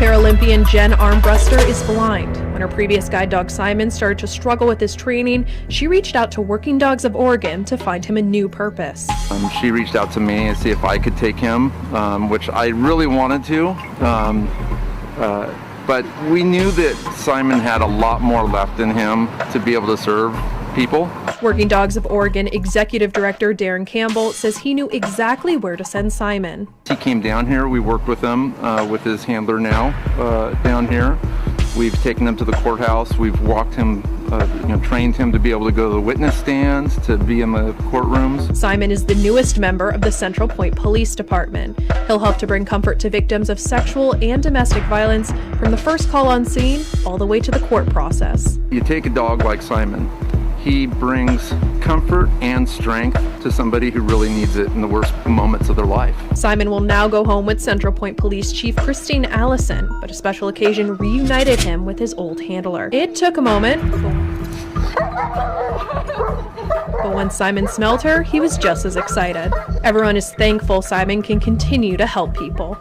Paralympian Jen Armbruster is blind. When her previous guide dog Simon started to struggle with his training, she reached out to Working Dogs of Oregon to find him a new purpose. She reached out to me and see if I could take him, which I really wanted to. But we knew that Simon had a lot more left in him to be able to serve people. Working Dogs of Oregon Executive Director Darin Campbell says he knew exactly where to send Simon. He came down here. We worked with him, with his handler now down here. We've taken him to the courthouse. We've walked him, trained him to be able to go to the witness stands, to be in the courtrooms. Simon is the newest member of the Central Point Police Department. He'll help to bring comfort to victims of sexual and domestic violence from the first call on scene all the way to the court process. You take a dog like Simon, he brings comfort and strength to somebody who really needs it in the worst moments of their life. Simon will now go home with Central Point Police Chief Christine Allison, but a special occasion reunited him with his old handler. It took a moment, but when Simon smelled her, he was just as excited. Everyone is thankful Simon can continue to help people.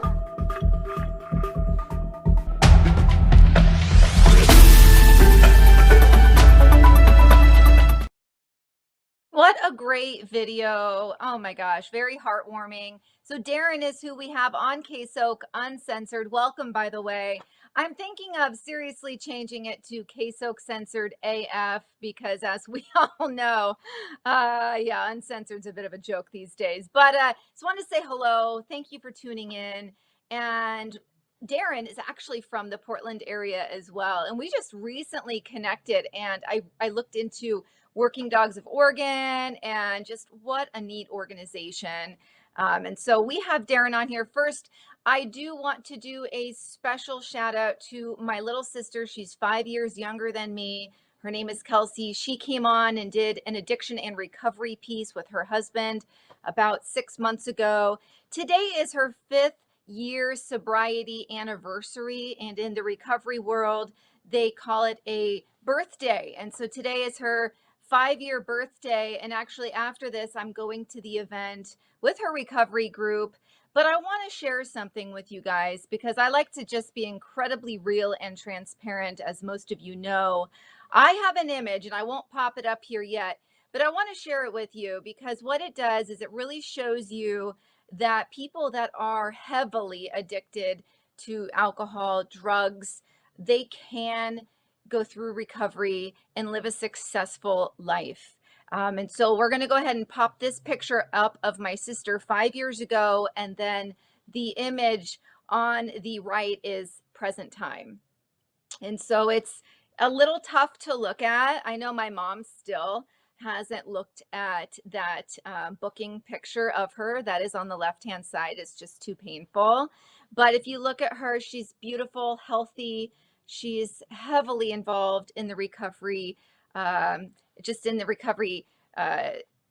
What a great video. Oh my gosh, very heartwarming. So Darin is who we have on KSOK Uncensored. Welcome, by the way. I'm thinking of seriously changing it to KSOK Censored AF because, as we all know, yeah, Uncensored's a bit of a joke these days. But just want to say hello. Thank you for tuning in. And Darin is actually from the Portland area as well. And we just recently connected, and I looked into Working Dogs of Oregon and just what a neat organization. And so we have Darin on here. First, I do want to do a special shout out to my little sister. She's 5 years younger than me. Her name is Kelsey. She came on and did an addiction and recovery piece with her husband about 6 months ago. Today is her 5th year sobriety anniversary, and in the recovery world, they call it a birthday. And so today is her 5-year birthday. And actually after this, I'm going to the event with her recovery group. But I want to share something with you guys because I like to just be incredibly real and transparent. As most of you know, I have an image, and I won't pop it up here yet, but I want to share it with you because what it does is it really shows you that people that are heavily addicted to alcohol, drugs, they can go through recovery and live a successful life. And so we're going to go ahead and pop this picture up of my sister 5 years ago. And then the image on the right is present time. And so it's a little tough to look at. I know my mom still hasn't looked at that booking picture of her that is on the left-hand side. It's just too painful. But if you look at her, she's beautiful, healthy. She's heavily involved in the recovery, just in the recovery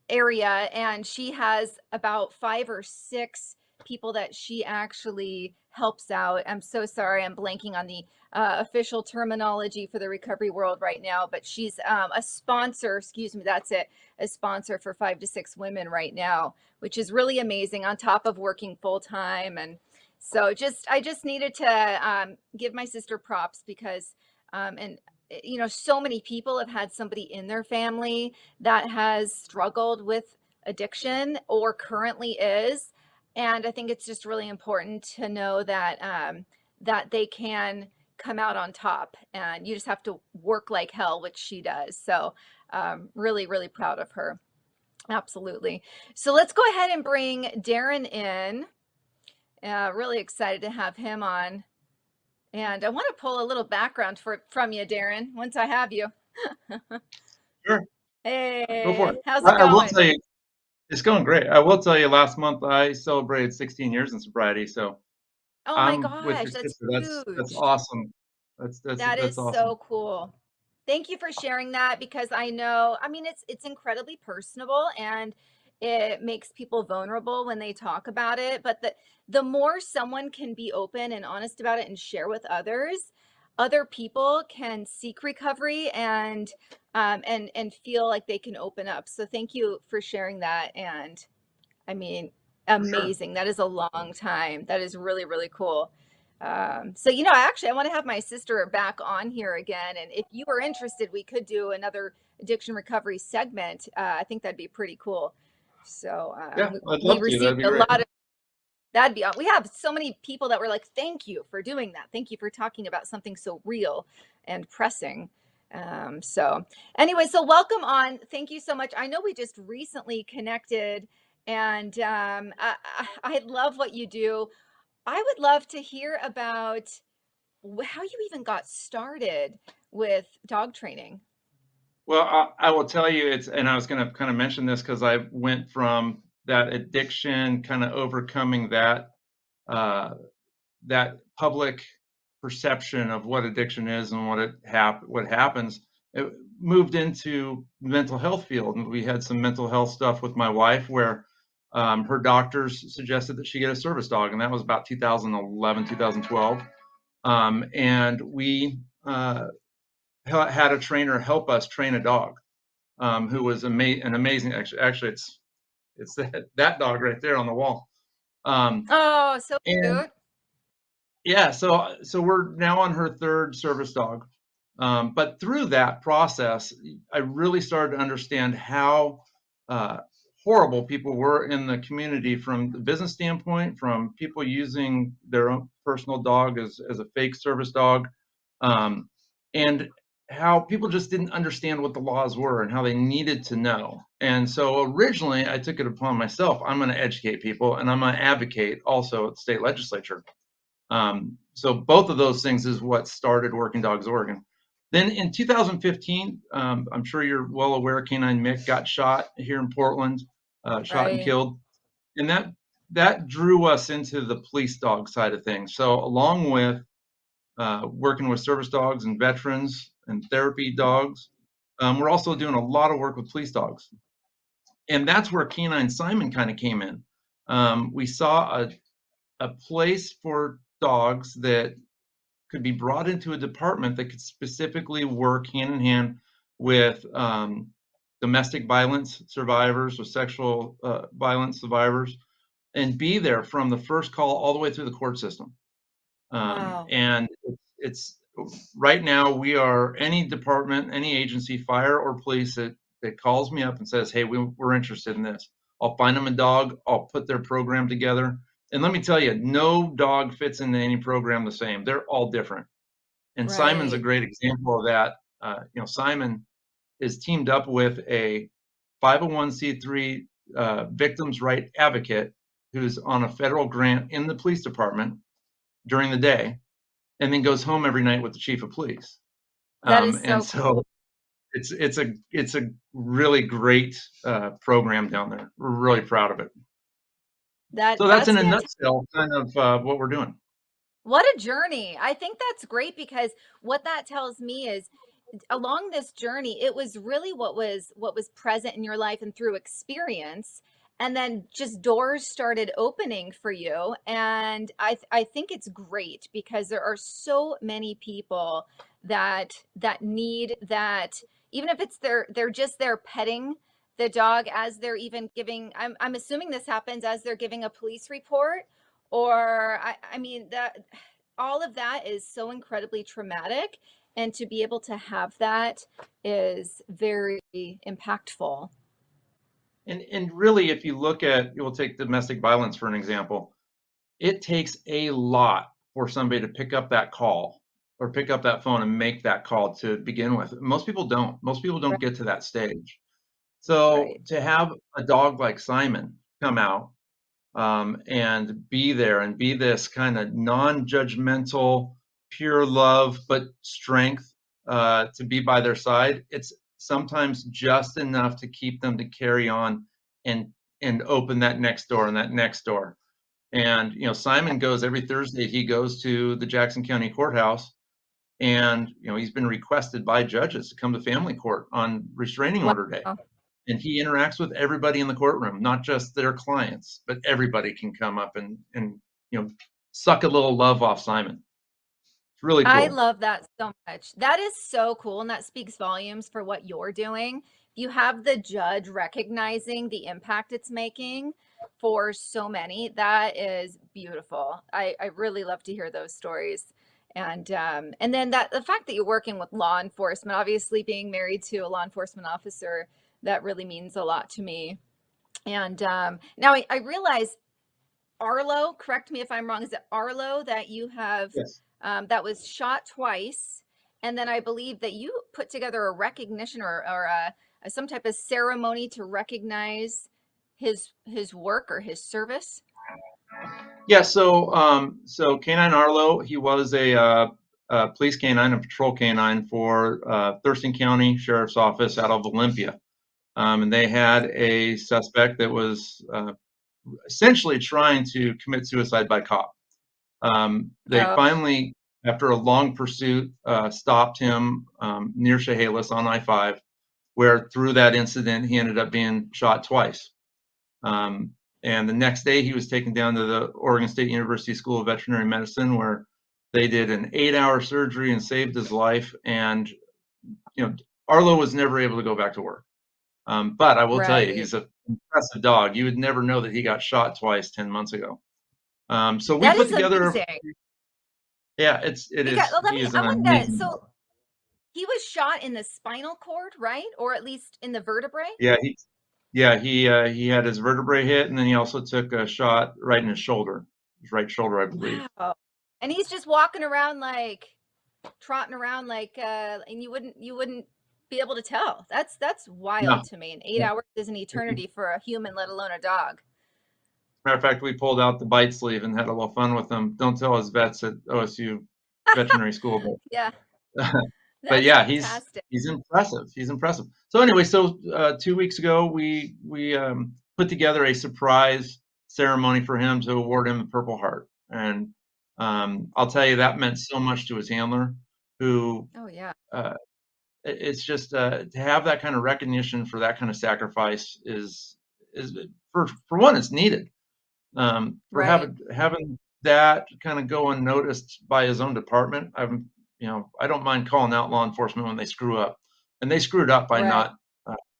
area. And she has about 5 or 6 people that she actually helps out. I'm so sorry, I'm blanking on the official terminology for the recovery world right now, but she's a sponsor, excuse me, that's it, a sponsor for 5 to 6 women right now, which is really amazing, on top of working full-time. And so I just needed to give my sister props because, so many people have had somebody in their family that has struggled with addiction or currently is. And I think it's just really important to know that that they can come out on top, and you just have to work like hell, which she does. So really, really proud of her. Absolutely. So let's go ahead and bring Darin in. Really excited to have him on. And I want to pull a little background from you, Darin, once I have you. Sure. Hey, Go for it. how's it going? I will tell you, it's going great. I will tell you, last month I celebrated 16 years in sobriety. So Oh my I'm with gosh, your that's sister. That's huge. awesome. That is awesome. so cool. Thank you for sharing that because I know, I mean, it's incredibly personable and it makes people vulnerable when they talk about it. But the more someone can be open and honest about it and share with others, other people can seek recovery and feel like they can open up. So thank you for sharing that. And I mean, Sure. amazing. That is a long time. That is really, really cool. So, you know, actually, I want to have my sister back on here again. And if you were interested, we could do another addiction recovery segment. I think that'd be pretty cool. So, Yeah, I'd we love to. received That'd be a great. lot of that'd be, we have so many people that were like, thank you for doing that. Thank you for talking about something so real and pressing. So anyway, so welcome on. Thank you so much. I know we just recently connected, and I love what you do. I would love to hear about how you even got started with dog training. Well, I will tell you, and I was going to kind of mention this because I went from that addiction, kind of overcoming uh, that public perception of what addiction is and what happens. It moved into mental health field, and we had some mental health stuff with my wife where her doctors suggested that she get a service dog, and that was about 2011, 2012. And we had a trainer help us train a dog who was an amazing. Actually, it's that dog right there on the wall. Oh, so And cute. yeah, so we're now on her third service dog. But through that process, I really started to understand how uh, horrible people were in the community from the business standpoint, from people using their own personal dog as a fake service dog, um, and how people just didn't understand what the laws were and how they needed to know. And so originally, I took it upon myself. I'm going to educate people, and I'm going to advocate also at the state legislature. So both of those things is what started Working Dogs Oregon. Then in 2015, I'm sure you're well aware, Canine Mick got shot here in Portland, shot and Right. killed, and that drew us into the police dog side of things. So along with working with service dogs and veterans and therapy dogs, we're also doing a lot of work with police dogs, and that's where Canine Simon kind of came in. We saw a place for dogs that could be brought into a department that could specifically work hand in hand with domestic violence survivors or sexual violence survivors and be there from the first call all the way through the court system. Wow. And it's right now we are any department, any agency, fire or police that calls me up and says, hey, we're interested in this. I'll find them a dog. I'll put their program together. And let me tell you, no dog fits into any program the same. They're all different. And Simon's a Right. great example of that. Simon is teamed up with a 501c3 victims' right advocate who's on a federal grant in the police department during the day, and then goes home every night with the chief of police. That is And so so cool. it's a really great program down there. We're really proud of it. So that's That's in a fantastic. nutshell, kind of what we're doing. What a journey. I think that's great because what that tells me is along this journey, it was really what was present in your life and through experience. And then just doors started opening for you. And I think it's great because there are so many people that need that, even if it's they're just there petting the dog as they're even giving, I'm assuming this happens as they're giving a police report, or I mean that all of that is so incredibly traumatic, and to be able to have that is very impactful. And really, if you look at, we'll take domestic violence for an example. It takes a lot for somebody to pick up that call or pick up that phone and make that call to begin with. Most people don't. Most people don't Right. get to that stage. So Right. to have a dog like Simon come out and be there and be this kind of non-judgmental, pure love, but strength to be by their side, it's sometimes just enough to keep them to carry on and open that next door and that next door. And Simon goes every Thursday. He goes to the Jackson County Courthouse, and he's been requested by judges to come to family court on restraining Wow. order day. And he interacts with everybody in the courtroom, not just their clients, but everybody can come up and suck a little love off Simon. It's really I cool. love that so much. That is so cool. And that speaks volumes for what you're doing. You have the judge recognizing the impact it's making. for so many. That is beautiful. I really love to hear those stories. And then that the fact that you're working with law enforcement, obviously being married to a law enforcement officer, that really means a lot to me. And now I realize Arlo, correct me if I'm wrong, is it Arlo that you have Yes. that was shot twice? And then I believe that you put together a recognition or some type of ceremony to recognize his work or his service. Yeah. So Canine Arlo, he was a police canine, a patrol canine for Thurston County Sheriff's Office out of Olympia. And they had a suspect that was essentially trying to commit suicide by cop. They Oh, finally, after a long pursuit, stopped him near Chehalis on I-5, where through that incident, he ended up being shot twice. And the next day, he was taken down to the Oregon State University School of Veterinary Medicine, where they did an 8-hour surgery and saved his life. And, Arlo was never able to go back to work. But I will tell you, right. he's an impressive dog. You would never know that he got shot twice 10 months ago. So we That put is together, amazing. yeah, it Because is, let he me is I an wanted to amazing dog. so he was shot in the spinal cord, right? Or at least in the vertebrae? Yeah, he had his vertebrae hit, and then he also took a shot right in his right shoulder, I believe. Wow. And he's just walking around like trotting around like and you wouldn't be able to tell. That's No. wild to me. And 8 hours is an eternity for a human, let alone a dog. Matter of fact, we pulled out the bite sleeve and had a little fun with him. Don't tell his vets at OSU veterinary school, Yeah, but but that's yeah, fantastic. he's impressive. He's impressive. So anyway, 2 weeks ago, we put together a surprise ceremony for him to award him the Purple Heart, and I'll tell you that meant so much to his handler, who Oh yeah. uh, it's just to have that kind of recognition for that kind of sacrifice is for one, it's needed. For Right. having that kind of go unnoticed by his own department, I don't mind calling out law enforcement when they screw up, and they screwed up by Right. not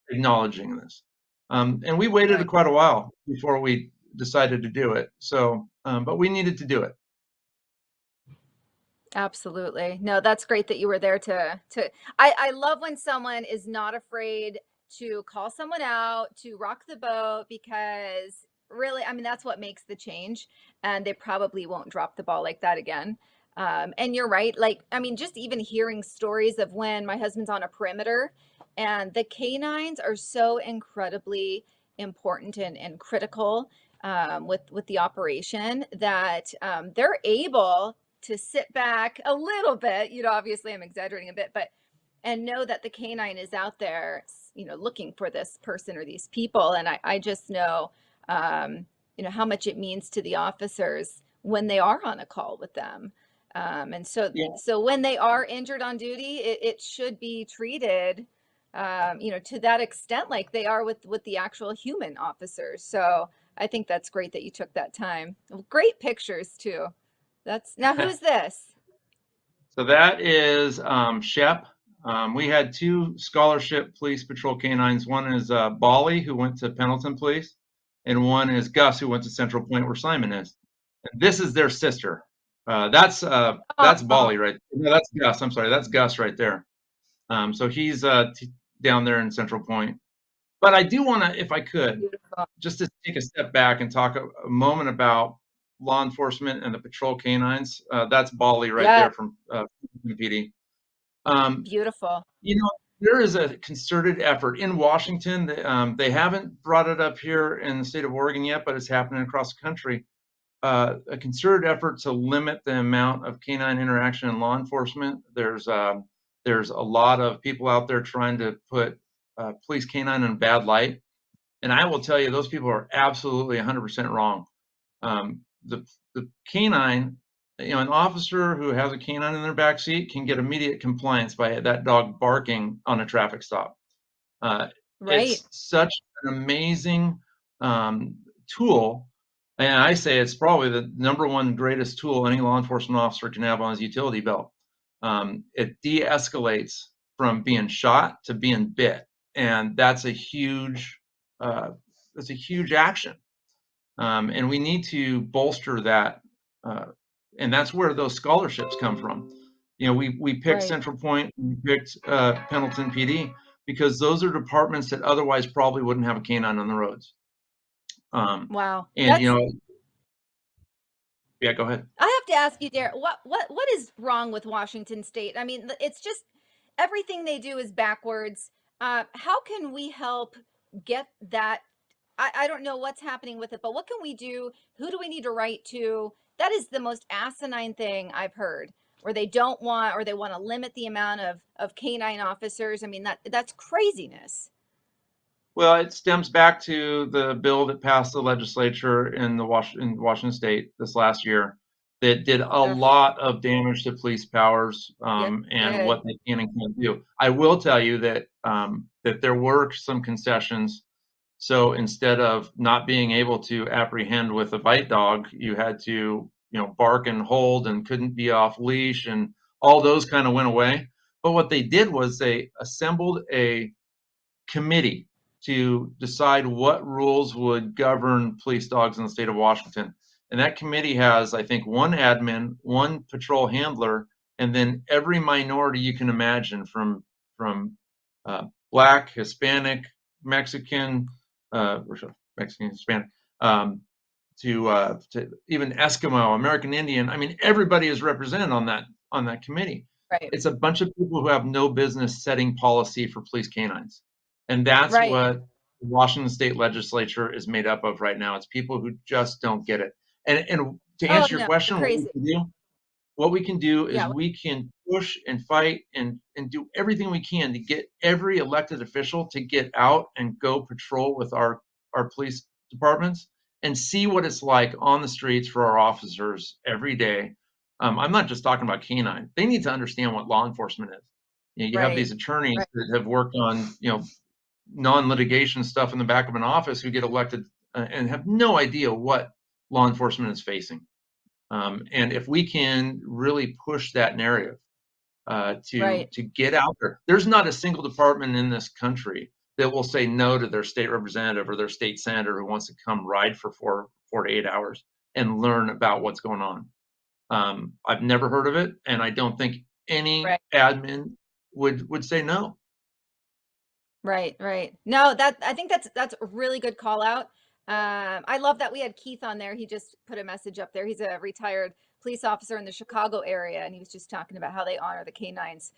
acknowledging this. And we waited Right. quite a while before we decided to do it. So, but we needed to do it. Absolutely. No, that's great that you were there to I love when someone is not afraid to call someone out, to rock the boat, because really, I mean, that's what makes the change. And they probably won't drop the ball like that again. And you're right. Like, I mean, just even hearing stories of when my husband's on a perimeter and the canines are so incredibly important and critical with the operation that they're able to sit back a little bit, obviously I'm exaggerating a bit, but and know that the canine is out there, looking for this person or these people. And I just know, how much it means to the officers when they are on a call with them. And so, Yeah. so when they are injured on duty, it should be treated, to that extent, like they are with the actual human officers. So I think that's great that you took that time. Great pictures too. That's now who's this? So that is Shep. We had 2 scholarship police patrol canines. One is Bolly, who went to Pendleton Police, and one is Gus, who went to Central Point, where Simon is. And this is their sister. That's Oh, Bolly right. No, that's Gus. I'm sorry, that's Gus right there. So he's down there in Central Point. But I do want to, if I could, beautiful. just to take a step back and talk a moment about law enforcement and the patrol canines. That's Bolly right Yeah, there from PD. Um, beautiful. there is a concerted effort in Washington. They haven't brought it up here in the state of Oregon yet, but it's happening across the country. A concerted effort to limit the amount of canine interaction in law enforcement. There's a lot of people out there trying to put police canine in a bad light, and I will tell you, those people are absolutely 100% wrong. The canine, an officer who has a canine in their back seat can get immediate compliance by that dog barking on a traffic stop. Uh, Right. it's such an amazing tool, and I say it's probably the number one greatest tool any law enforcement officer can have on his utility belt. It de-escalates from being shot to being bit, and that's a huge action. And we need to bolster that. And that's where those scholarships come from. You know, we picked Right. Central Point, we picked Pendleton PD, because those are departments that otherwise probably wouldn't have a canine on the roads. Wow. And, That's yeah, go ahead. I have to ask you, Darren, what is wrong with Washington State? I mean, it's just everything they do is backwards. How can we help get that? I don't know what's happening with it, but what can we do? Who do we need to write to? That is the most asinine thing I've heard, where they don't want or they want to limit the amount of canine officers. I mean, that's craziness. Well, it stems back to the bill that passed the legislature in Washington State this last year that did a Ugh, lot of damage to police powers, yes, and good. what they can and can't do. I will tell you that that there were some concessions. So instead of not being able to apprehend with a bite dog, you had to, bark and hold and couldn't be off leash, and all those kind of went away. But what they did was they assembled a committee to decide what rules would govern police dogs in the state of Washington. And that committee has, I think, one admin, one patrol handler, and then every minority you can imagine, from Black, Hispanic, Mexican, Mexican, Hispanic, to even Eskimo, American Indian. I mean, everybody is represented on that committee. Right, It's a bunch of people who have no business setting policy for police canines. And that's right. what the Washington State Legislature is made up of right now. It's people who just don't get it. And to Oh answer your no, question, crazy. what we can do is Yeah, we can push and fight and do everything we can to get every elected official to get out and go patrol with our police departments and see what it's like on the streets for our officers every day. I'm not just talking about canine. They need to understand what law enforcement is. You have right, these attorneys right. that have worked on, non-litigation stuff in the back of an office who get elected and have no idea what law enforcement is facing. And if we can really push that narrative Right. to get out there, there's not a single department in this country that will say no to their state representative or their state senator who wants to come ride for 4 to 8 hours and learn about what's going on. I've never heard of it, and I don't think any Right. admin would say no. Right, right. No, that I think that's a really good call out. I love that we had Keith on there. He just put a message up there. He's a retired police officer in the Chicago area, and he was just talking about how they honor the canines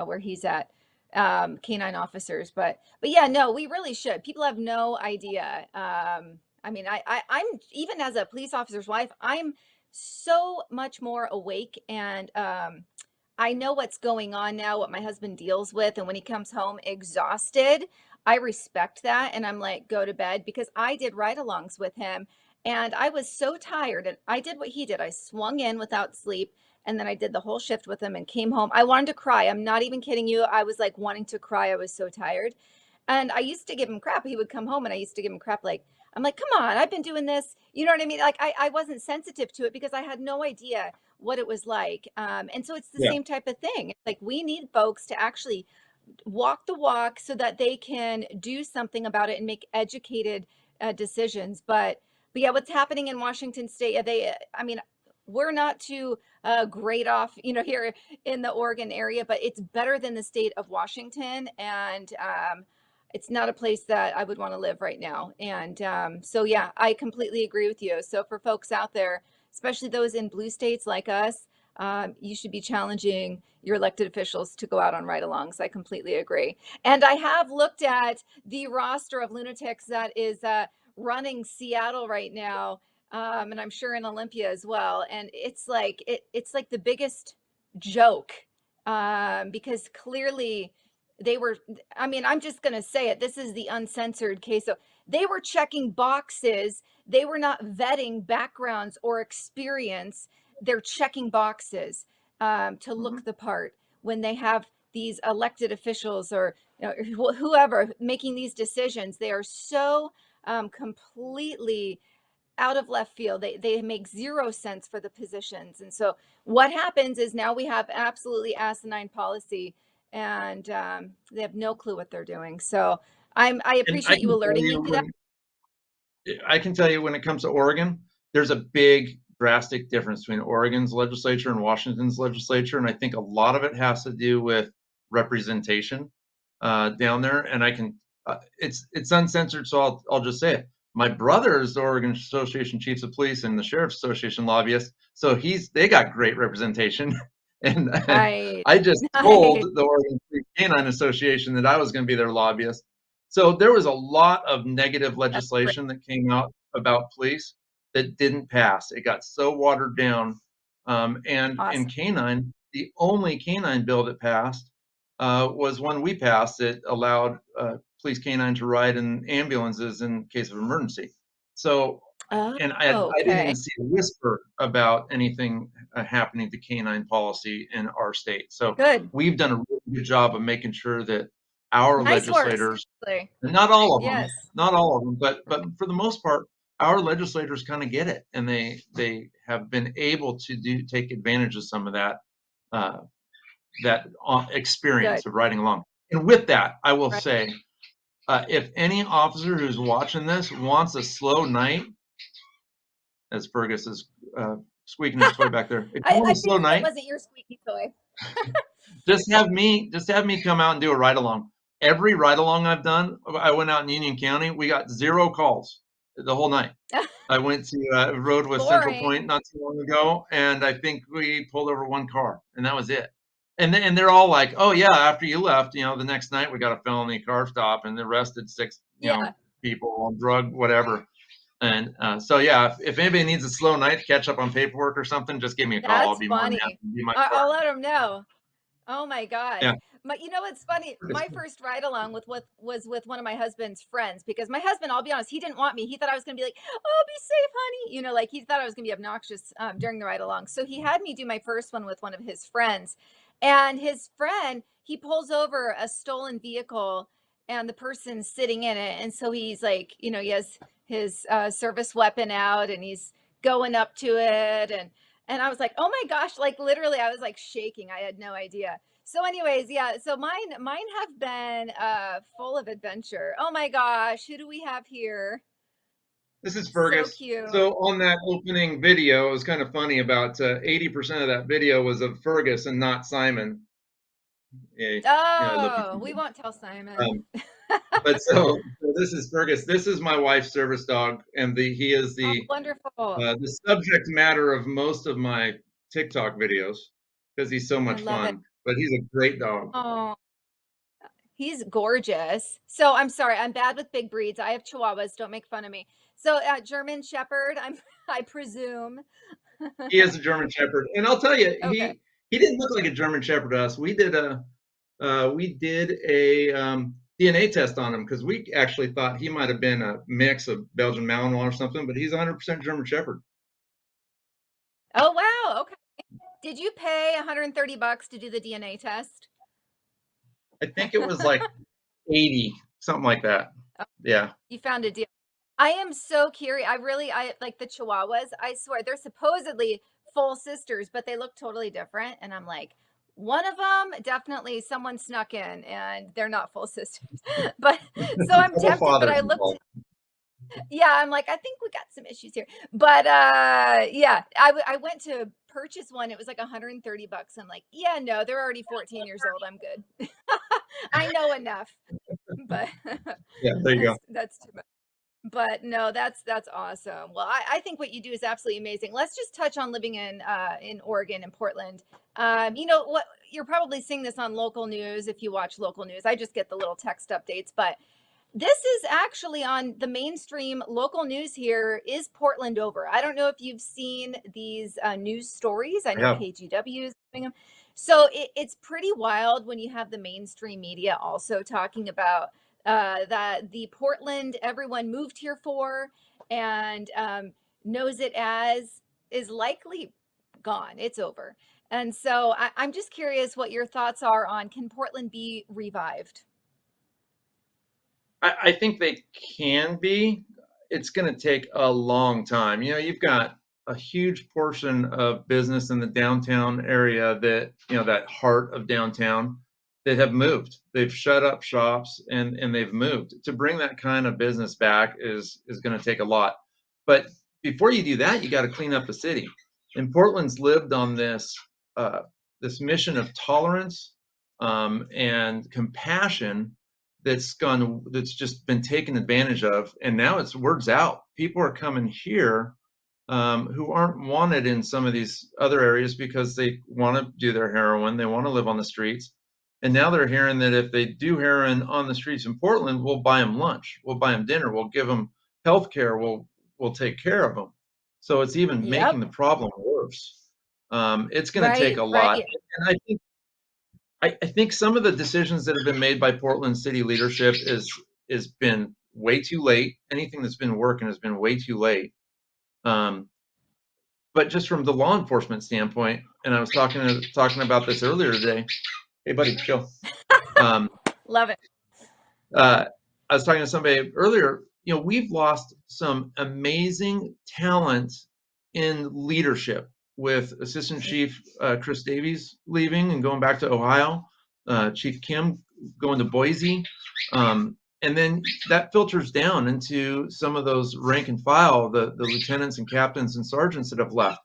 where he's at, canine officers. But yeah, no, we really should. People have no idea. I mean, I'm even as a police officer's wife, I'm so much more awake and I know what's going on now, what my husband deals with. And when he comes home exhausted, I respect that. And I'm like, go to bed because I did ride alongs with him. And I was so tired. And I did what he did. I swung in without sleep. And then I did the whole shift with him and came home. I wanted to cry. I'm not even kidding you. I was like wanting to cry. I was so tired. And I used to give him crap. He would come home and I used to give him crap like, I'm like, come on, I've been doing this. You know what I mean? Like I wasn't sensitive to it because I had no idea what it was like. And so it's the Yeah. same type of thing. Like we need folks to actually walk the walk so that they can do something about it and make educated decisions. But yeah, what's happening in Washington State? I mean, we're not too great off, here in the Oregon area, but it's better than the state of Washington, and it's not a place that I would want to live right now. And so yeah, I completely agree with you. So for folks out there, especially those in blue states like us, you should be challenging your elected officials to go out on ride-alongs. I completely agree. And I have looked at the roster of lunatics that is running Seattle right now, and I'm sure in Olympia as well. And it's like the biggest joke, because clearly they were. I mean, I'm just going to say it. This is the uncensored case. So they were checking boxes. They were not vetting backgrounds or experience. They're checking boxes to Mhm. look the part when they have these elected officials or whoever making these decisions. They are so completely out of left field. They make zero sense for the positions. And so what happens is now we have absolutely asinine policy, and they have no clue what they're doing. So I And I appreciate you can tell alerting me you to that. I can tell you when it comes to Oregon, there's a big drastic difference between Oregon's legislature and Washington's legislature, and I think a lot of it has to do with representation down there. And it's uncensored, so I'll just say it. My brother is the Oregon Association of Chiefs of Police and the Sheriff's Association lobbyist, so they got great representation. And Right. I just told Nice. the Oregon Police Canine Association that I was going to be their lobbyist. So there was a lot of negative That's great. legislation that came out about police that didn't pass. It got so watered down. And in Awesome. canine, the only canine bill that passed was one we passed that allowed police canine to ride in ambulances in case of emergency. So, Oh, and I didn't okay. even see a whisper about anything happening to canine policy in our state. So Good. we've done a really good job of making sure that our Nice work, legislators, seriously. and not all of them, Yes. not all of them, but for the most part, our legislators kind of get it, and they have been able to take advantage of some of uh, that Good. experience of riding along. And with that, I will Right. say, if any officer who's watching this wants a slow night, as Fergus is squeaking his toy back there, if you want I a slow figured it night, wasn't your squeaky toy. just have me come out and do a ride along. Every ride along I've done, I went out in Union County, we got 0 calls the whole night. I went to rode with Central Boring. Point not too long ago, and I think we pulled over 1 car, and that was it. And they're all like, "Oh yeah, after you left, the next night we got a felony car stop and arrested 6, Yeah, people on drug whatever." And so yeah, if anybody needs a slow night to catch up on paperwork or something, just give me a call. I'll that's be more than happy funny. to be my I'll partner. let them know. Oh my gosh. Yeah. What's funny? My first ride along was with one of my husband's friends because my husband, I'll be honest, he didn't want me. He thought I was going to be like, "Oh, be safe, honey." Like he thought I was going to be obnoxious during the ride along. So he had me do my first one with one of his friends, and his friend he pulls over a stolen vehicle, and the person's sitting in it, and so he's like, he has his service weapon out, and he's going up to it, and I was like, "Oh my gosh," like literally I was like shaking. I had no idea. So anyways, yeah, so mine have been full of adventure. Oh my gosh, who do we have here? This is So Fergus. cute. So on that opening video, it was kind of funny. About 80% of that video was of Fergus and not Simon. Yeah, I love you Oh, we too. won't tell Simon. Um, but so this is Fergus. This is my wife's service dog, and he is Oh, wonderful. the subject matter of most of my TikTok videos because he's so I much love it. fun. But he's a great dog. Oh, he's gorgeous. So I'm sorry, I'm bad with big breeds. I have Chihuahuas. Don't make fun of me. So German Shepherd, I presume. He is a German Shepherd, and I'll tell you, Okay. he didn't look like a German Shepherd to us. We did a DNA test on him because we actually thought he might have been a mix of Belgian Malinois or something, but he's 100% German Shepherd. Oh wow. Okay. Did you pay $130 to do the DNA test? I think it was like 80, something like that. Oh, Yeah. you found a deal. I am so curious. I like the Chihuahuas. I swear they're supposedly full sisters, but they look totally different. And I'm like, one of them definitely someone snuck in, and they're not full sisters. But so I'm Double tempted. But fathers I looked. involved. Yeah, I'm like, I think we got some issues here. But yeah, I went to purchase one. It was like $130. I'm like, yeah, no, they're already 14 years old. I'm good. I know enough. But Yeah, there you go. that's too much. But no, that's awesome. Well, I think what you do is absolutely amazing. Let's just touch on living in Oregon and Portland. You know what? You're probably seeing this on local news if you watch local news. I just get the little text updates, but this is actually on the mainstream local news here. Is Portland over? I don't know if you've seen these news stories. I know Yeah. KGW is doing them. So it's pretty wild when you have the mainstream media also talking about that the Portland everyone moved here for and knows it as is likely gone. It's over. And so I'm just curious what your thoughts are on can Portland be revived? I think they can be. It's going to take a long time. You've got a huge portion of business in the downtown area that heart of downtown. that have moved. They've shut up shops and they've moved. To bring that kind of business back is going to take a lot. But before you do that, you got to clean up the city. And Portland's lived on this mission of tolerance and compassion that's just been taken advantage of, and now it's word's out. People are coming here who aren't wanted in some of these other areas because they want to do their heroin, they want to live on the streets, and now they're hearing that if they do heroin on the streets in Portland, we'll buy them lunch, we'll buy them dinner, we'll give them health care, we'll take care of them. So it's even Yep. making the problem worse. It's going to take Right, a lot, right, and I think some of the decisions that have been made by Portland city leadership is been way too late. Anything that's been working has been way too late. But just from the law enforcement standpoint, and I was talking about this earlier today. Hey, buddy, chill. love it. I was talking to somebody earlier. You know, we've lost some amazing talent in leadership with Assistant Chief Chris Davies leaving and going back to Ohio, Chief Kim going to Boise, and then that filters down into some of those rank and file, the lieutenants and captains and sergeants that have left.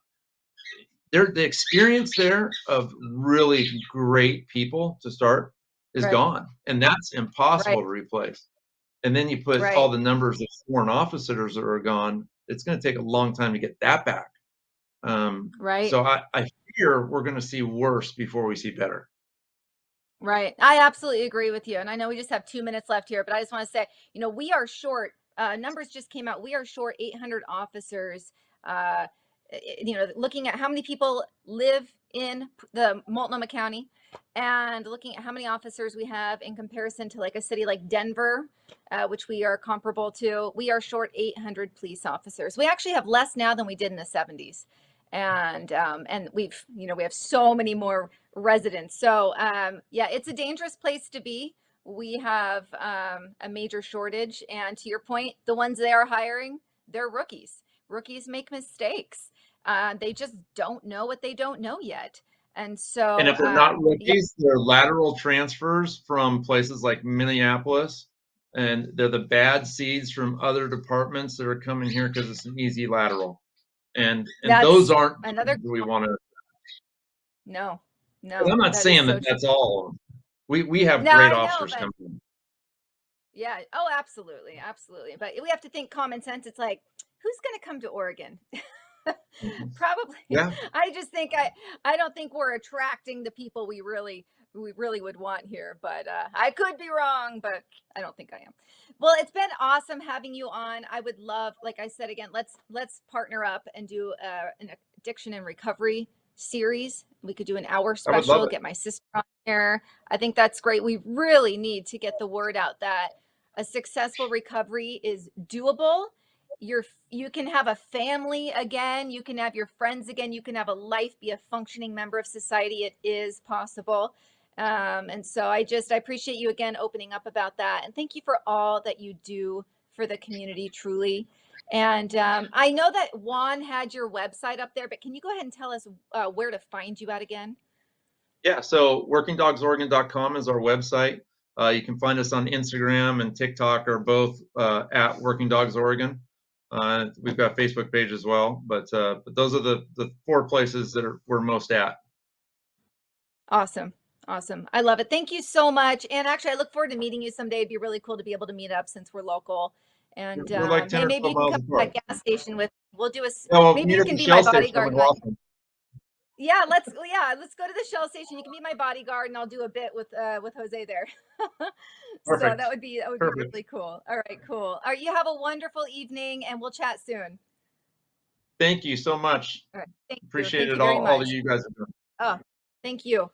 The experience there of really great people to start is Right, gone, and that's impossible right, to replace. And then you put all right, the numbers of sworn officers that are gone. It's going to take a long time to get that back. right. So I fear we're going to see worse before we see better. Right. I absolutely agree with you. And I know we just have 2 minutes left here, but I just want to say, we are short. Numbers just came out. We are short 800 officers. Looking at how many people live in the Multnomah County and looking at how many officers we have in comparison to like a city like Denver, which we are comparable to, we are short 800 police officers. We actually have less now than we did in the 70s. And we have so many more residents. So yeah, it's a dangerous place to be. We have a major shortage, and to your point, the ones they are hiring, they're rookies. Rookies make mistakes. They just don't know what they don't know yet. And so And if they're not yeah, rookies, they're lateral transfers from places like Minneapolis, and they're the bad seeds from other departments that are coming here because it's an easy lateral. And those that's aren't another we want to. no, I'm no, not that is saying so that true. that's all. We have No, great I know, officers but coming. yeah, oh, absolutely, absolutely. But we have to think common sense. It's like, who's going to come to Oregon? Mhm. Probably. Yeah, I just think I don't think we're attracting the people we really would want here. But I could be wrong, but I don't think I am. Well, it's been awesome having you on. I would love, like I said again, let's partner up and do an addiction and recovery series. We could do an hour I would love special, it. get my sister on here. I think that's great. We really need to get the word out that a successful recovery is doable. You can have a family again, you can have your friends again, you can have a life, be a functioning member of society. It is possible. And so I appreciate you again opening up about that, and thank you for all that you do for the community, truly. And I know that Juan had your website up there, but can you go ahead and tell us where to find you at again? Yeah, so workingdogsoregon.com is our website. You can find us on Instagram and TikTok are both at Working Dogs Oregon. We've got a Facebook page as well, but those are the 4 places that we're most at. Awesome. Awesome. I love it. Thank you so much. And actually, I look forward to meeting you someday. It'd be really cool to be able to meet up since we're local. And We're like 10 hey, or maybe 12 you can miles come to that apart. gas station with. We'll do a. Yeah, well, Maybe meet you at can the be my Shell station in bodyguard. Rossman. Yeah, let's go to the Shell station. You can be my bodyguard, and I'll do a bit with Jose there. So Perfect. that would be Perfect. really cool. All right, cool. All right, you have a wonderful evening, and we'll chat soon. Thank you so much. All right, thank you. Appreciate Thank it you very all that much. you guys are doing. Oh, thank you.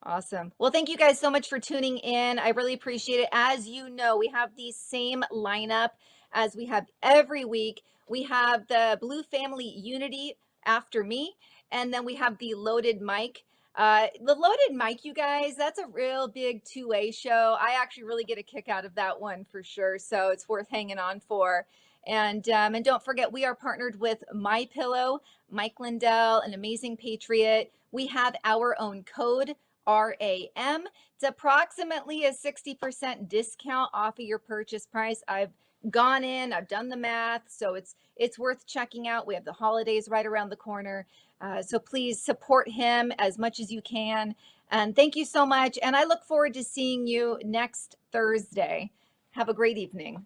Awesome. Well, thank you guys so much for tuning in. I really appreciate it. As you know, we have the same lineup as we have every week. We have the Blue Family Unity after me, and then we have the Loaded Mic. The Loaded Mic, you guys, that's a real big two-way show. I actually really get a kick out of that one for sure. So it's worth hanging on for. And don't forget, we are partnered with My Pillow, Mike Lindell, an amazing patriot. We have our own code It's approximately a 60% discount off of your purchase price. I've gone in, I've done the math, so it's worth checking out. We have the holidays right around the corner. So please support him as much as you can. And thank you so much. And I look forward to seeing you next Thursday. Have a great evening.